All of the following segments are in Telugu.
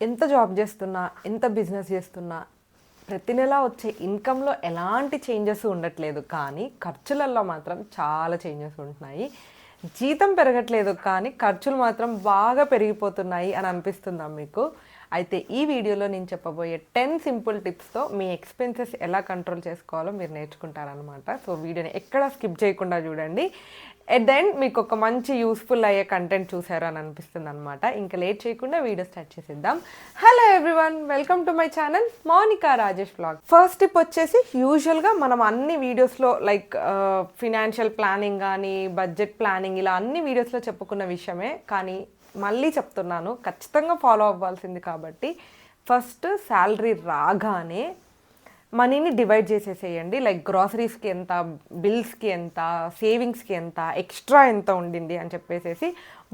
ఎంత జాబ్ చేస్తున్నా, ఎంత బిజినెస్ చేస్తున్నా ప్రతి నెల వచ్చే ఇన్కంలో ఎలాంటి చేంజెస్ ఉండట్లేదు. కానీ ఖర్చులలో మాత్రం చాలా చేంజెస్ ఉంటున్నాయి. జీతం పెరగట్లేదు కానీ ఖర్చులు మాత్రం బాగా పెరిగిపోతున్నాయి అని అనిపిస్తుందా మీకు? అయితే ఈ వీడియోలో నేను చెప్పబోయే 10 సింపుల్ టిప్స్తో మీ ఎక్స్పెన్సెస్ ఎలా కంట్రోల్ చేసుకోవాలో మీరు నేర్చుకుంటారనమాట. సో వీడియోని ఎక్కడా స్కిప్ చేయకుండా చూడండి. ఎట్ ద ఎండ్ మీకు ఒక మంచి యూస్ఫుల్ అయ్యే కంటెంట్ చూసారు అని అనిపిస్తుంది అనమాట. ఇంకా లేట్ చేయకుండా వీడియో స్టార్ట్ చేసేద్దాం. Hello everyone, welcome to my channel Monika Rajesh vlog. First tip వచ్చేసి, యూజువల్గా మనం అన్ని వీడియోస్లో లైక్ ఫినాన్షియల్ ప్లానింగ్ కానీ బడ్జెట్ ప్లానింగ్ ఇలా అన్ని వీడియోస్లో చెప్పుకున్న విషయమే, కానీ మళ్ళీ చెప్తున్నాను, ఖచ్చితంగా ఫాలో అవ్వాల్సింది. కాబట్టి ఫస్ట్ శాలరీ రాగానే మనీని డివైడ్ చేసేసేయండి. లైక్ గ్రాసరీస్కి ఎంత, బిల్స్కి ఎంత, సేవింగ్స్కి ఎంత, ఎక్స్ట్రా ఎంత ఉండింది అని చెప్పేసి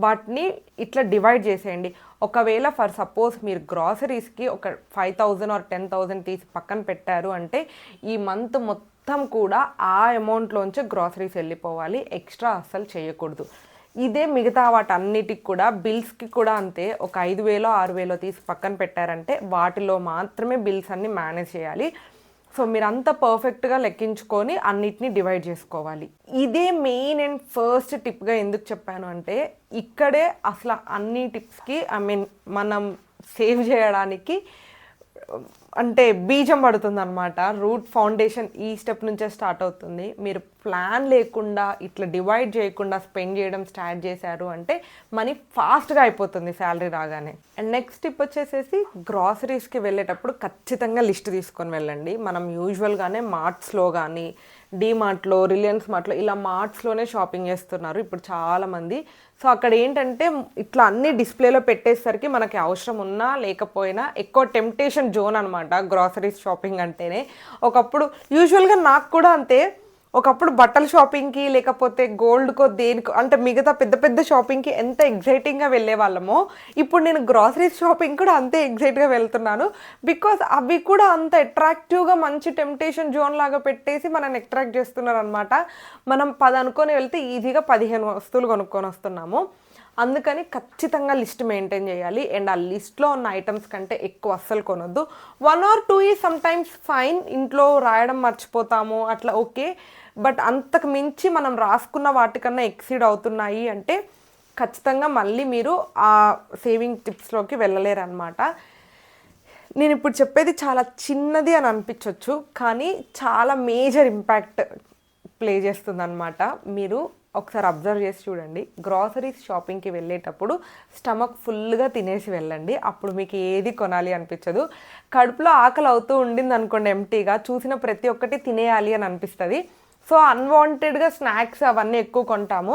వాటిని ఇట్లా డివైడ్ చేసేయండి. ఒకవేళ ఫర్ సపోజ్ మీరు గ్రాసరీస్కి ఒక 5,000 ఆర్ 10,000 తీసి పక్కన పెట్టారు అంటే ఈ మంత్ మొత్తం కూడా ఆ అమౌంట్లోంచి గ్రాసరీస్ వెళ్ళిపోవాలి, ఎక్స్ట్రా అస్సలు చేయకూడదు. ఇదే మిగతా వాటన్నిటికి కూడా, బిల్స్కి కూడా అంతే. ఒక 5,000 6,000 తీసి పక్కన పెట్టారంటే వాటిలో మాత్రమే బిల్స్ అన్ని మేనేజ్ చేయాలి. సో మీరు అంత పర్ఫెక్ట్గా లెక్కించుకొని అన్నిటిని డివైడ్ చేసుకోవాలి. ఇదే మెయిన్ అండ్ ఫస్ట్ టిప్గా ఎందుకు చెప్పాను అంటే, ఇక్కడే అసలు అన్ని టిప్స్కి మనం సేవ్ చేయడానికి అంటే బీజం పడుతుంది అనమాట. రూట్ ఫౌండేషన్ ఈ స్టెప్ నుంచే స్టార్ట్ అవుతుంది. మీరు ప్లాన్ లేకుండా ఇట్లా డివైడ్ చేయకుండా స్పెండ్ చేయడం స్టార్ట్ చేశారు అంటే మనీ ఫాస్ట్గా అయిపోతుంది శాలరీ రాగానే. అండ్ నెక్స్ట్ టిప్ వచ్చేసేసి, గ్రాసరీస్కి వెళ్ళేటప్పుడు ఖచ్చితంగా లిస్ట్ తీసుకొని వెళ్ళండి. మనం యూజువల్గానే మార్ట్స్లో కానీ, డీమార్ట్లో, రిలయన్స్ మార్ట్లో ఇలా మార్ట్స్లోనే షాపింగ్ చేస్తున్నారు ఇప్పుడు చాలామంది. సో అక్కడ ఏంటంటే ఇట్లా అన్ని డిస్ప్లేలో పెట్టేసరికి మనకి అవసరం ఉన్నా లేకపోయినా ఎక్కువ టెంప్టేషన్ జోన్ అనమాట గ్రాసరీస్ షాపింగ్ అంటేనే. ఒకప్పుడు యూజువల్గా నాకు కూడా అంతే, ఒకప్పుడు బట్టల షాపింగ్కి లేకపోతే గోల్డ్కో దేనికో అంటే మిగతా పెద్ద పెద్ద షాపింగ్కి ఎంత ఎగ్జైటింగ్గా వెళ్ళే వాళ్ళమో, ఇప్పుడు నేను గ్రాసరీస్ షాపింగ్ కూడా అంతే ఎగ్జైట్గా వెళ్తున్నాను. బికాజ్ అవి కూడా అంత అట్రాక్టివ్గా మంచి టెంప్టేషన్ జోన్ లాగా పెట్టేసి మనల్ని అట్రాక్ట్ చేస్తున్నారు అనమాట. మనం 10 అనుకొని వెళ్తే ఈజీగా 15 వస్తువులు కొనుక్కొని వస్తున్నాము. అందుకని ఖచ్చితంగా లిస్ట్ మెయింటైన్ చేయాలి. అండ్ ఆ లిస్ట్లో ఉన్న ఐటమ్స్ కంటే ఎక్కువ అస్సలు కొనొద్దు. 1 or 2 ఈజ్ సమ్టైమ్స్ ఫైన్, ఇంట్లో రాయడం మర్చిపోతాము అట్లా ఓకే. బట్ అంతకు మించి మనం రాసుకున్న వాటికన్నా ఎక్సీడ్ అవుతున్నాయి అంటే ఖచ్చితంగా మళ్ళీ మీరు ఆ సేవింగ్ టిప్స్లోకి వెళ్ళలేరు అనమాట. నేను ఇప్పుడు చెప్పేది చాలా చిన్నది అని అనిపించవచ్చు, కానీ చాలా మేజర్ ఇంపాక్ట్ ప్లే చేస్తుంది అనమాట. మీరు ఒకసారి అబ్జర్వ్ చేసి చూడండి. గ్రాసరీస్ షాపింగ్కి వెళ్ళేటప్పుడు స్టమక్ ఫుల్గా తినేసి వెళ్ళండి, అప్పుడు మీకు ఏది కొనాలి అనిపించదు. కడుపులో ఆకలి అవుతూ ఉండింది అనుకోండి ఎంటీగా, చూసిన ప్రతి ఒక్కటి తినేయాలి అని అనిపిస్తుంది. సో అన్వాంటెడ్గా స్నాక్స్ అవన్నీ ఎక్కువ కొంటాము.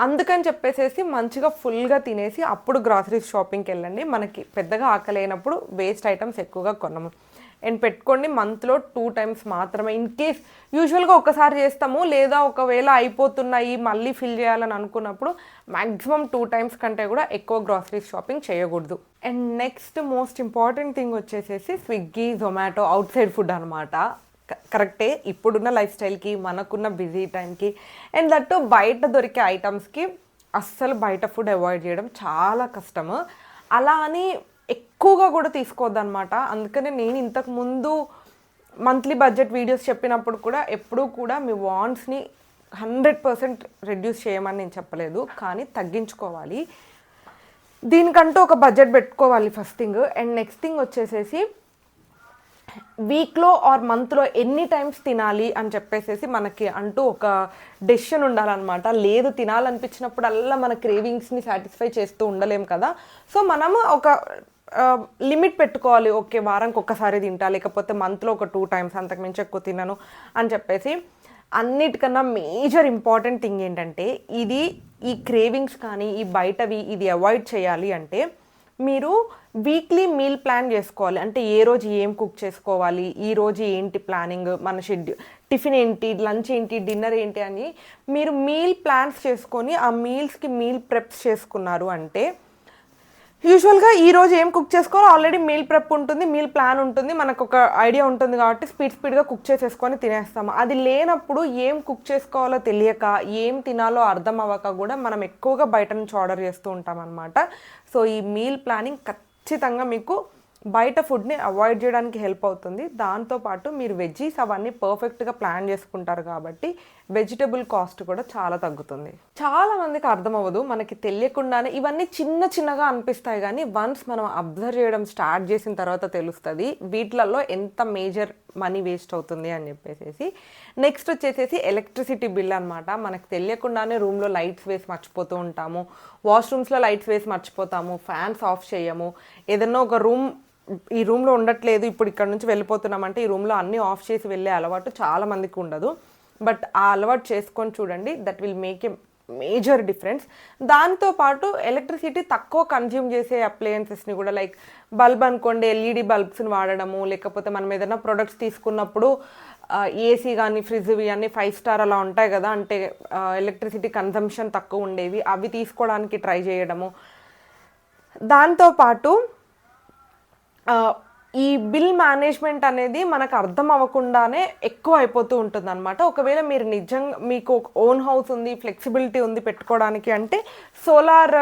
అందుకని చెప్పేసి మంచిగా ఫుల్గా తినేసి అప్పుడు గ్రాసరీస్ షాపింగ్కి వెళ్ళండి. మనకి పెద్దగా ఆకలి అయినప్పుడు వేస్ట్ ఐటమ్స్ ఎక్కువగా కొనము. అండ్ పెట్టుకోండి, మంత్లో 2 times మాత్రమే. ఇన్ కేస్ యూజువల్గా ఒకసారి చేస్తాము, లేదా ఒకవేళ అయిపోతున్నాయి మళ్ళీ ఫిల్ చేయాలని అనుకున్నప్పుడు మ్యాక్సిమం 2 times కంటే కూడా ఎక్కువ గ్రాసరీస్ షాపింగ్ చేయకూడదు. And next most important thing వచ్చేసేసి Swiggy, Zomato, outside food అనమాట. కరెక్టే, ఇప్పుడున్న లైఫ్ స్టైల్కి, మనకున్న బిజీ టైంకి, అండ్ దట్టు బయట దొరికే ఐటమ్స్కి అస్సలు బయట ఫుడ్ అవాయిడ్ చేయడం చాలా కష్టము. అలా అని ఎక్కువగా కూడా తీసుకోవద్దనమాట. అందుకనే నేను ఇంతకుముందు మంత్లీ బడ్జెట్ వీడియోస్ చెప్పినప్పుడు కూడా ఎప్పుడూ కూడా మీ వాంట్స్ని 100% రెడ్యూస్ చేయమని నేను చెప్పలేదు, కానీ తగ్గించుకోవాలి. దీనికంటూ ఒక బడ్జెట్ పెట్టుకోవాలి first thing. And next thing వచ్చేసేసి, వీక్లో ఆర్ మంత్లో ఎన్ని టైమ్స్ తినాలి అని చెప్పేసి మనకి అంటూ ఒక డెసిషన్ ఉండాలన్నమాట. లేదు, తినాలనిపించినప్పుడల్లా మన క్రేవింగ్స్ని సాటిస్ఫై చేస్తూ ఉండలేం కదా. సో మనము ఒక లిమిట్ పెట్టుకోవాలి. ఓకే, వారానికి ఒక్కసారి తింటా, లేకపోతే మంత్లో ఒక 2 times, అంతకుమించి ఎక్కువ తినను అని చెప్పేసి. అన్నిటికన్నా మేజర్ ఇంపార్టెంట్ థింగ్ ఏంటంటే, ఈ క్రేవింగ్స్ కానీ ఈ బయటవి ఇది అవాయిడ్ చేయాలి అంటే మీరు వీక్లీ మీల్ ప్లాన్ చేసుకోవాలి. అంటే ఏ రోజు ఏం కుక్ చేసుకోవాలి, ఈ రోజు ఏంటి ప్లానింగ్, మన షెడ్యూల్, టిఫిన్ ఏంటి, లంచ్ ఏంటి, డిన్నర్ ఏంటి అని మీరు మీల్ ప్లాన్స్ చేసుకొని ఆ మీల్స్కి మీల్ ప్రెప్స్ చేసుకున్నారు అంటే యూజువల్గా ఈరోజు ఏం కుక్ చేసుకోవాలో ఆల్రెడీ మీల్ ప్రెప్ ఉంటుంది, మీల్ ప్లాన్ ఉంటుంది, మనకు ఒక ఐడియా ఉంటుంది కాబట్టి స్పీడ్గా కుక్ చేసేసుకొని తినేస్తాము. అది లేనప్పుడు ఏం కుక్ చేసుకోవాలో తెలియక, ఏం తినాలో అర్థం అవ్వక కూడా మనం ఎక్కువగా బయట నుంచి ఆర్డర్ చేస్తూ ఉంటాం అనమాట. సో ఈ మీల్ ప్లానింగ్ ఖచ్చితంగా మీకు బయట ఫుడ్ని అవాయిడ్ చేయడానికి హెల్ప్ అవుతుంది. దాంతోపాటు మీరు వెజ్జీస్ అవన్నీ పర్ఫెక్ట్గా ప్లాన్ చేసుకుంటారు కాబట్టి వెజిటబుల్ కాస్ట్ కూడా చాలా తగ్గుతుంది. చాలా మందికి అర్థం అవ్వదు, మనకి తెలియకుండానే ఇవన్నీ చిన్న చిన్నగా అనిపిస్తాయి, కానీ వన్స్ మనం అబ్జర్వ్ చేయడం స్టార్ట్ చేసిన తర్వాత తెలుస్తుంది వీటిలలో ఎంత మేజర్ మనీ వేస్ట్ అవుతుంది అని చెప్పేసి. నెక్స్ట్ వచ్చేసేసి ఎలక్ట్రిసిటీ బిల్ అనమాట. మనకు తెలియకుండానే రూమ్లో లైట్స్ వేసి మర్చిపోతూ ఉంటాము, వాష్రూమ్స్లో లైట్స్ వేసి మర్చిపోతాము, ఫ్యాన్స్ ఆఫ్ చేయము, ఏదన్నా ఒక ఈ రూమ్లో ఉండట్లేదు ఇప్పుడు ఇక్కడ నుంచి వెళ్ళిపోతున్నామంటే ఈ రూమ్లో అన్నీ ఆఫ్ చేసి వెళ్ళే అలవాటు చాలా మందికి ఉండదు. బట్ ఆ అలవాటు చేసుకొని చూడండి, that will make a major difference. దాంతోపాటు ఎలక్ట్రిసిటీ తక్కువ కన్జ్యూమ్ చేసే అప్లయన్సెస్ని కూడా, లైక్ బల్బ్ అనుకోండి, ఎల్ఈడి బల్బ్స్ని వాడడము, లేకపోతే మనం ఏదైనా ప్రొడక్ట్స్ తీసుకున్నప్పుడు ఏసీ కానీ ఫ్రిడ్జ్ అన్నీ 5 స్టార్ అలా ఉంటాయి కదా, అంటే ఎలక్ట్రిసిటీ కన్జంప్షన్ తక్కువ ఉండేవి, అవి తీసుకోవడానికి ట్రై చేయడము. దాంతోపాటు ఈ బిల్ మేనేజ్మెంట్ అనేది మనకు అర్థం అవ్వకుండానే ఎక్కువ అయిపోతూ ఉంటుంది అనమాట. ఒకవేళ మీరు నిజంగా మీకు ఓన్ హౌస్ ఉంది, ఫ్లెక్సిబిలిటీ ఉంది పెట్టుకోవడానికి అంటే సోలార్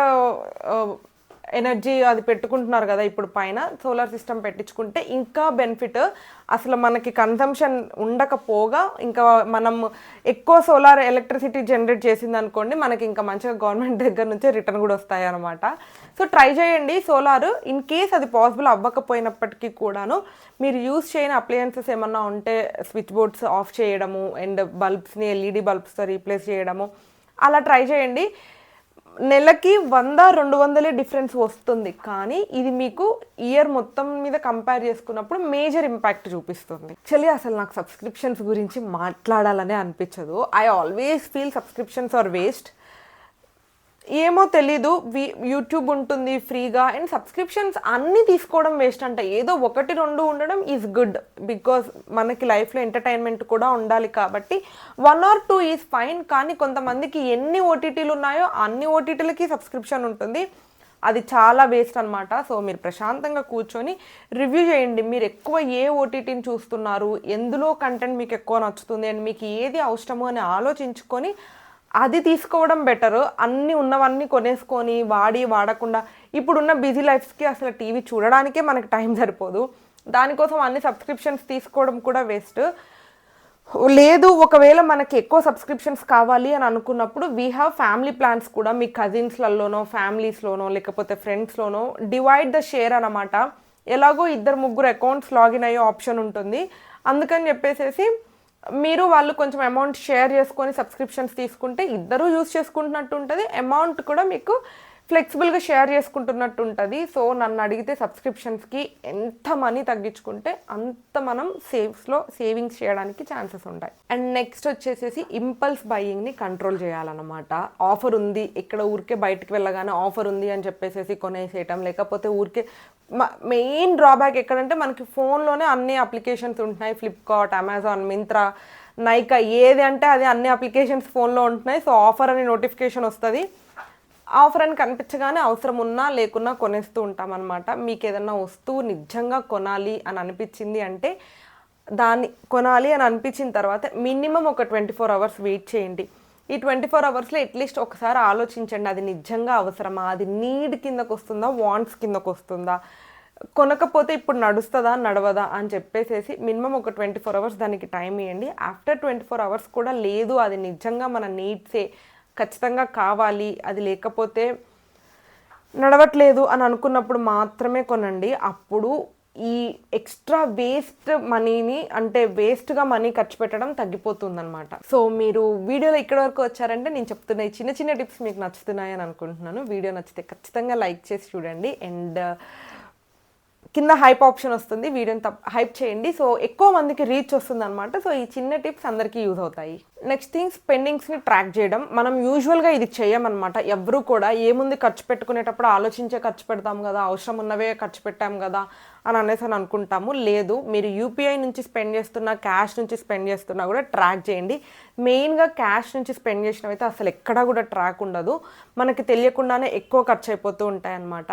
ఎనర్జీ అది పెట్టుకుంటున్నారు కదా ఇప్పుడు, పైన సోలార్ సిస్టమ్ పెట్టించుకుంటే ఇంకా బెనిఫిట్. అసలు మనకి కన్సంప్షన్ ఉండకపోగా ఇంకా మనం ఎక్కువ సోలార్ ఎలక్ట్రిసిటీ జనరేట్ చేసింది అనుకోండి, మనకి ఇంకా మంచిగా గవర్నమెంట్ దగ్గర నుంచే రిటర్న్ కూడా వస్తాయి అనమాట. సో ట్రై చేయండి సోలార్. ఇన్ కేస్ అది పాసిబుల్ అవ్వకపోయినప్పటికీ కూడాను మీరు యూజ్ చేయని అప్లయన్సెస్ ఏమన్నా ఉంటే స్విచ్ బోర్డ్స్ ఆఫ్ చేయడము అండ్ బల్బ్స్ని ఎల్ఈడి బల్బ్స్తో రీప్లేస్ చేయడము అలా ట్రై చేయండి. నెలకి 100-200 డిఫరెన్స్ వస్తుంది, కానీ ఇది మీకు ఇయర్ మొత్తం మీద కంపేర్ చేసుకున్నప్పుడు మేజర్ ఇంపాక్ట్ చూపిస్తుంది. యాక్చువల్లీ అసలు నాకు సబ్స్క్రిప్షన్స్ గురించి మాట్లాడాలనే అనిపించదు. I always feel subscriptions are waste. ఏమో తెలీదు, యూట్యూబ్ ఉంటుంది ఫ్రీగా అండ్ సబ్స్క్రిప్షన్స్ అన్నీ తీసుకోవడం వేస్ట్ అంట. ఏదో 1-2 ఉండడం ఈజ్ గుడ్, బికాజ్ మనకి లైఫ్లో ఎంటర్టైన్మెంట్ కూడా ఉండాలి కాబట్టి 1 or 2 ఈజ్ ఫైన్. కానీ కొంతమందికి ఎన్ని ఓటీటీలు ఉన్నాయో అన్ని ఓటీటీలకి సబ్స్క్రిప్షన్ ఉంటుంది, అది చాలా వేస్ట్ అనమాట. సో మీరు ప్రశాంతంగా కూర్చొని రివ్యూ చేయండి, మీరు ఎక్కువ ఏ ఓటీటీని చూస్తున్నారు, ఎందులో కంటెంట్ మీకు ఎక్కువ నచ్చుతుంది అండ్ మీకు ఏది అవసరము అని ఆలోచించుకొని అది తీసుకోవడం బెటరు. అన్నీ ఉన్నవన్నీ కొనేసుకొని వాడకుండా ఇప్పుడున్న బిజీ లైఫ్స్కి అసలు టీవీ చూడడానికే మనకి టైం సరిపోదు, దానికోసం అన్ని సబ్స్క్రిప్షన్స్ తీసుకోవడం కూడా వేస్ట్. లేదు ఒకవేళ మనకి ఎక్కువ సబ్స్క్రిప్షన్స్ కావాలి అని అనుకున్నప్పుడు వీ హ్యావ్ ఫ్యామిలీ ప్లాన్స్ కూడా. మీ కజిన్స్లలోనో ఫ్యామిలీస్లోనో లేకపోతే ఫ్రెండ్స్లోనో డివైడ్ ద షేర్ అనమాట. ఎలాగో 2-3 అకౌంట్స్ లాగిన్ అయ్యే ఆప్షన్ ఉంటుంది, అందుకని చెప్పేసి మీరు వాళ్ళు కొంచెం అమౌంట్ షేర్ చేసుకొని సబ్స్క్రిప్షన్స్ తీసుకుంటే ఇద్దరూ యూజ్ చేసుకుంటున్నట్టు ఉంటుంది, అమౌంట్ కూడా మీకు ఫ్లెక్సిబుల్గా షేర్ చేసుకుంటున్నట్టు ఉంటుంది. సో నన్ను అడిగితే సబ్స్క్రిప్షన్స్కి ఎంత మనీ తగ్గించుకుంటే అంత మనం సేవింగ్స్ చేయడానికి ఛాన్సెస్ ఉంటాయి. అండ్ నెక్స్ట్ వచ్చేసేసి ఇంపల్స్ బయింగ్ని కంట్రోల్ చేయాలన్నమాట. ఆఫర్ ఉంది, ఇక్కడ ఊరికే బయటకు వెళ్ళగానే ఆఫర్ ఉంది అని చెప్పేసి కొనేసేయటం, లేకపోతే ఊరికే మెయిన్ డ్రాబ్యాక్ ఎక్కడంటే మనకి ఫోన్లోనే అన్ని అప్లికేషన్స్ ఉంటున్నాయి, ఫ్లిప్కార్ట్, అమెజాన్, మింత్రా, నైకా, ఏది అంటే అది అన్ని అప్లికేషన్స్ ఫోన్లో ఉంటున్నాయి. సో ఆఫర్ అని నోటిఫికేషన్ వస్తుంది, ఆఫర్ అని కనిపించగానే అవసరం ఉన్నా లేకున్నా కొనేస్తూ ఉంటాం అనమాట. మీకు ఏదన్నా వస్తువు నిజంగా కొనాలి అని అనిపించింది అంటే దాన్ని కొనాలి అని అనిపించిన తర్వాత మినిమం ఒక 24 hours వెయిట్ చేయండి. ఈ 24 hours అట్లీస్ట్ ఒకసారి ఆలోచించండి, అది నిజంగా అవసరమా, అది నీడ్ కిందకు వస్తుందా, వాంట్స్ కిందకు వస్తుందా, కొనకపోతే ఇప్పుడు నడుస్తుందా నడవదా అని చెప్పేసి మినిమం ఒక 24 hours దానికి టైం ఇవ్వండి. ఆఫ్టర్ 24 hours కూడా లేదు అది నిజంగా మన నీడ్సే, ఖచ్చితంగా కావాలి, అది లేకపోతే నడవట్లేదు అని అనుకున్నప్పుడు మాత్రమే కొనండి. అప్పుడు ఈ ఎక్స్ట్రా వేస్ట్ మనీని, అంటే వేస్ట్గా మనీ ఖర్చు పెట్టడం తగ్గిపోతుందన్నమాట. సో మీరు వీడియోలో ఇక్కడ వరకు వచ్చారంటే నేను చెప్తున్న ఈ చిన్న చిన్న టిప్స్ మీకు నచ్చుతున్నాయని అనుకుంటున్నాను. వీడియో నచ్చితే ఖచ్చితంగా లైక్ చేసి చూడండి అండ్ కింద హైప్ ఆప్షన్ వస్తుంది, వీడియోని హైప్ చేయండి. సో ఎక్కువ మందికి రీచ్ వస్తుంది అనమాట. సో ఈ చిన్న టిప్స్ అందరికీ యూజ్ అవుతాయి. నెక్స్ట్ థింగ్, స్పెండింగ్స్ని ట్రాక్ చేయడం. మనం యూజువల్గా ఇది చేయమన్నమాట. ఎవరు కూడా ఏముంది ఖర్చు పెట్టుకునేటప్పుడు ఆలోచించే ఖర్చు పెడతాం కదా, అవసరం ఉన్నవే ఖర్చు పెట్టాం కదా అని అనుకుంటాము. లేదు, మీరు యూపీఐ నుంచి స్పెండ్ చేస్తున్నా, క్యాష్ నుంచి స్పెండ్ చేస్తున్నా కూడా ట్రాక్ చేయండి. మెయిన్గా క్యాష్ నుంచి స్పెండ్ చేసినవైతే అసలు ఎక్కడా కూడా ట్రాక్ ఉండదు, మనకి తెలియకుండానే ఎక్కువ ఖర్చు అయిపోతూ ఉంటాయి అన్నమాట.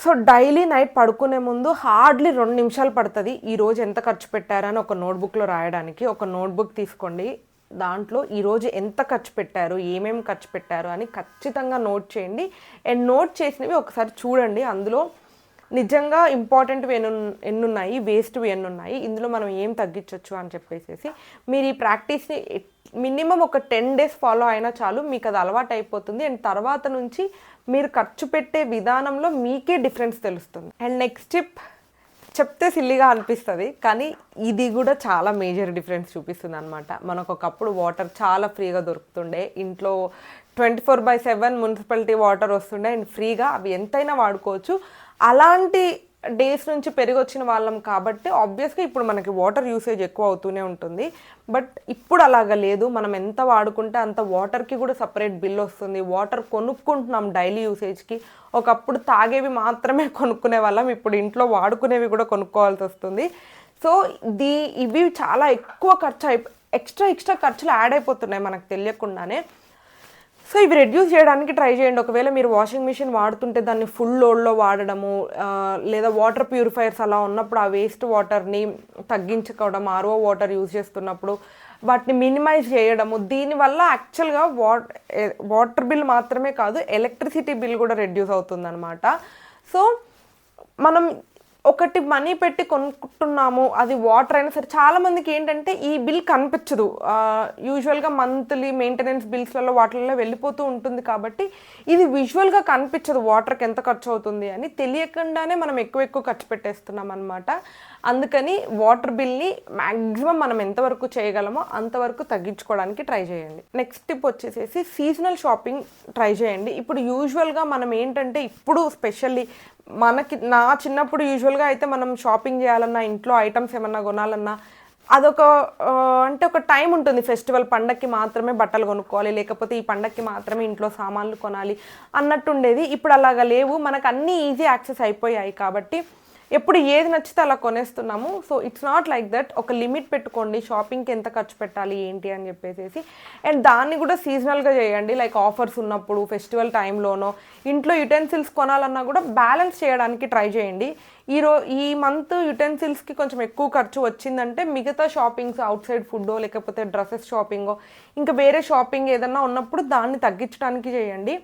సో డైలీ నైట్ పడుకునే ముందు హార్డ్లీ 2 నిమిషాలు పడుతుంది ఈరోజు ఎంత ఖర్చు పెట్టారని ఒక నోట్బుక్లో రాయడానికి. ఒక నోట్బుక్ తీసుకోండి, దాంట్లో ఈరోజు ఎంత ఖర్చు పెట్టారు, ఏమేమి ఖర్చు పెట్టారు అని ఖచ్చితంగా నోట్ చేయండి. అండ్ నోట్ చేసినవి ఒకసారి చూడండి, అందులో నిజంగా ఇంపార్టెంట్వి ఎన్నున్నాయి, వేస్ట్వి ఎన్నున్నాయి, ఇందులో మనం ఏం తగ్గించవచ్చు అని చెప్పేసి మీరు ఈ ప్రాక్టీస్ని మినిమం ఒక 10 days ఫాలో అయినా చాలు, మీకు అది అలవాటు అయిపోతుంది. అండ్ తర్వాత నుంచి మీరు ఖర్చు పెట్టే విధానంలో మీకే డిఫరెన్స్ తెలుస్తుంది. అండ్ నెక్స్ట్ టిప్ చెప్తే సిల్లీగా అనిపిస్తుంది, కానీ ఇది కూడా చాలా మేజర్ డిఫరెన్స్ చూపిస్తుంది అనమాట. మనకు ఒకప్పుడు వాటర్ చాలా ఫ్రీగా దొరుకుతుండే, ఇంట్లో 24/7 మున్సిపాలిటీ వాటర్ వస్తుండే అండ్ ఫ్రీగా, అవి ఎంతైనా వాడుకోవచ్చు. అలాంటి డేస్ నుంచి పెరిగి వచ్చిన వాళ్ళం కాబట్టి ఆబ్వియస్గా ఇప్పుడు మనకి వాటర్ యూసేజ్ ఎక్కువ అవుతూనే ఉంటుంది. బట్ ఇప్పుడు అలాగ లేదు, మనం ఎంత వాడుకుంటే అంత వాటర్కి కూడా సపరేట్ బిల్ వస్తుంది. వాటర్ కొనుక్కుంటున్నాం డైలీ యూసేజ్కి. ఒకప్పుడు తాగేవి మాత్రమే కొనుక్కునే వాళ్ళం, ఇప్పుడు ఇంట్లో వాడుకునేవి కూడా కొనుక్కోవాల్సి వస్తుంది. సో ఇవి చాలా ఎక్కువ ఎక్స్ట్రా ఖర్చులు యాడ్ అయిపోతున్నాయి మనకు తెలియకుండానే. సో ఇవి రెడ్యూస్ చేయడానికి ట్రై చేయండి. ఒకవేళ మీరు వాషింగ్ మిషన్ వాడుతుంటే దాన్ని ఫుల్ లోడ్లో వాడడము, లేదా వాటర్ ప్యూరిఫైయర్స్ అలా ఉన్నప్పుడు ఆ వేస్ట్ వాటర్ని తగ్గించుకోవడం, ఆర్ఓ వాటర్ యూజ్ చేస్తున్నప్పుడు వాటిని మినిమైజ్ చేయడము. దీనివల్ల యాక్చువల్గా వాటర్ బిల్ మాత్రమే కాదు, ఎలక్ట్రిసిటీ బిల్ కూడా రెడ్యూస్ అవుతుందన్నమాట. సో మనం ఒకటి మనీ పెట్టి కొనుక్కుంటున్నాము, అది వాటర్ అయినా సరే. చాలామందికి ఏంటంటే ఈ బిల్ కనిపించదు, యూజువల్గా మంత్లీ మెయింటెనెన్స్ బిల్స్లలో వాటిల్లో వెళ్ళిపోతూ ఉంటుంది కాబట్టి ఇది విజువల్గా కనిపించదు వాటర్కి ఎంత ఖర్చు అవుతుంది అని. తెలియకుండానే మనం ఎక్కువ ఖర్చు పెట్టేస్తున్నాం అనమాట. అందుకని వాటర్ బిల్ని మ్యాక్సిమం మనం ఎంతవరకు చేయగలమో అంతవరకు తగ్గించుకోవడానికి ట్రై చేయండి. నెక్స్ట్ టిప్ వచ్చేసేసి సీజనల్ షాపింగ్ ట్రై చేయండి. ఇప్పుడు యూజువల్గా మనం ఏంటంటే, ఇప్పుడు స్పెషల్లీ నా చిన్నప్పుడు యూజువల్గా అయితే మనం షాపింగ్ చేయాలన్నా, ఇంట్లో ఐటమ్స్ ఏమన్నా కొనాలన్నా అదొక అంటే ఒక టైం ఉంటుంది. ఫెస్టివల్ పండగకి మాత్రమే బట్టలు కొనుక్కోవాలి, లేకపోతే ఈ పండగకి మాత్రమే ఇంట్లో సామాన్లు కొనాలి అన్నట్టు ఉండేది. ఇప్పుడు అలాగా లేవు, మనకు అన్నీ ఈజీ యాక్సెస్ అయిపోయాయి కాబట్టి ఎప్పుడు ఏది నచ్చితే అలా కొనేస్తున్నాము. So it's not like that. ఒక లిమిట్ పెట్టుకోండి షాపింగ్కి ఎంత ఖర్చు పెట్టాలి ఏంటి అని చెప్పేసి. అండ్ దాన్ని కూడా సీజనల్గా చేయండి, లైక్ ఆఫర్స్ ఉన్నప్పుడు, ఫెస్టివల్ టైంలోనో. ఇంట్లో యుటెన్సిల్స్ కొనాలన్నా కూడా బ్యాలెన్స్ చేయడానికి ట్రై చేయండి. ఈ మంత్ యుటెన్సిల్స్కి కొంచెం ఎక్కువ ఖర్చు వచ్చిందంటే మిగతా షాపింగ్స్, అవుట్ సైడ్ ఫుడ్డో లేకపోతే డ్రెస్సెస్ షాపింగో ఇంకా వేరే షాపింగ్ ఏదన్నా ఉన్నప్పుడు దాన్ని తగ్గించడానికి చేయండి.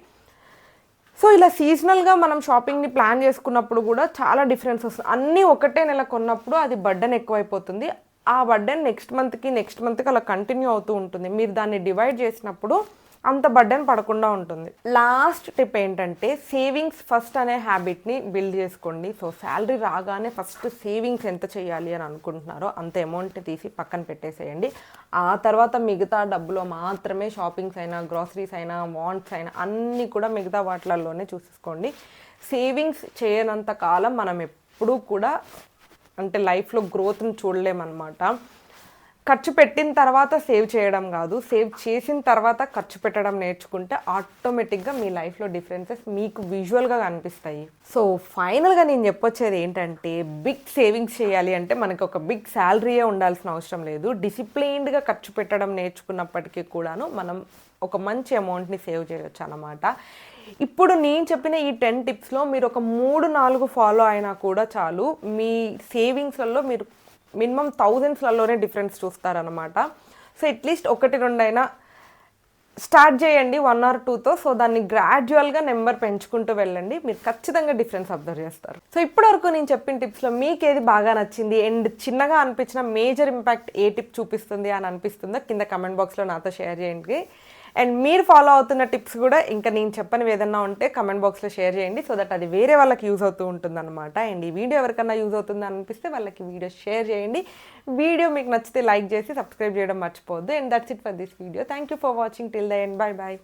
సో ఇలా సీజనల్గా మనం షాపింగ్ని ప్లాన్ చేసుకున్నప్పుడు కూడా చాలా డిఫరెన్స్ వస్తుంది. అన్నీ ఒకటే నెల కొన్నప్పుడు అది బర్డెన్ ఎక్కువైపోతుంది. ఆ బర్డెన్ నెక్స్ట్ మంత్కి అలా కంటిన్యూ అవుతూ ఉంటుంది. మీరు దాన్ని డివైడ్ చేసినప్పుడు అంత బర్డెన్ పడకుండా ఉంటుంది. లాస్ట్ టిప్ ఏంటంటే, సేవింగ్స్ ఫస్ట్ అనే హ్యాబిట్ని బిల్డ్ చేసుకోండి. సో శాలరీ రాగానే ఫస్ట్ సేవింగ్స్ ఎంత చేయాలి అని అనుకుంటున్నారో అంత అమౌంట్ని తీసి పక్కన పెట్టేసేయండి. ఆ తర్వాత మిగతా డబ్బులో మాత్రమే షాపింగ్స్ అయినా, గ్రాసరీస్ అయినా, వాంట్స్ అయినా అన్నీ కూడా మిగతా వాటిలలోనే చూసుకోండి. సేవింగ్స్ చేయనంత కాలం మనం ఎప్పుడూ కూడా అంటే లైఫ్లో గ్రోత్ని చూడలేమన్నమాట. ఖర్చు పెట్టిన తర్వాత సేవ్ చేయడం కాదు, సేవ్ చేసిన తర్వాత ఖర్చు పెట్టడం నేర్చుకుంటే ఆటోమేటిక్గా మీ లైఫ్లో డిఫరెన్సెస్ మీకు విజువల్గా కనిపిస్తాయి. సో ఫైనల్గా నేను చెప్పొచ్చేది ఏంటంటే, బిగ్ సేవింగ్స్ చేయాలి అంటే మనకు ఒక బిగ్ శాలరీయే ఉండాల్సిన అవసరం లేదు. డిసిప్లైన్డ్గా ఖర్చు పెట్టడం నేర్చుకున్నప్పటికీ కూడాను మనం ఒక మంచి అమౌంట్ని సేవ్ చేయొచ్చు అన్నమాట. ఇప్పుడు నేను చెప్పిన ఈ 10 టిప్స్లో మీరు ఒక 3-4 ఫాలో అయినా కూడా చాలు, మీ సేవింగ్స్లలో మీరు మినిమం థౌజండ్స్లలోనే డిఫరెన్స్ చూస్తారనమాట. సో అట్లీస్ట్ 1-2 అయినా స్టార్ట్ చేయండి 1 or 2తో. సో దాన్ని గ్రాడ్యువల్గా నెంబర్ పెంచుకుంటూ వెళ్ళండి, మీరు ఖచ్చితంగా డిఫరెన్స్ అబ్జర్వ్ చేస్తారు. సో ఇప్పటివరకు నేను చెప్పిన టిప్స్లో మీకు ఏది బాగా నచ్చింది అండ్ చిన్నగా అనిపించిన మేజర్ ఇంపాక్ట్ ఏ టిప్ చూపిస్తుంది అని అనిపిస్తుందో కింద కమెంట్ బాక్స్లో నాతో షేర్ చేయండి. అండ్ మీరు ఫాలో అవుతున్న టిప్స్ కూడా ఇంకా నేను చెప్పనివి ఏదన్నా ఉంటే కమెంట్ బాక్స్లో షేర్ చేయండి, సో దట్ అది వేరే వాళ్ళకి యూజ్ అవుతూ ఉంటుంది అనమాట. అండ్ ఈ వీడియో ఎవరికన్నా యూజ్ అవుతుంది అనిపిస్తే వాళ్ళకి వీడియో షేర్ చేయండి. వీడియో మీకు నచ్చితే లైక్ చేసి సబ్స్క్రైబ్ చేయడం మర్చిపోవద్దు. And that's it for this video. Thank you for watching till the end. Bye bye.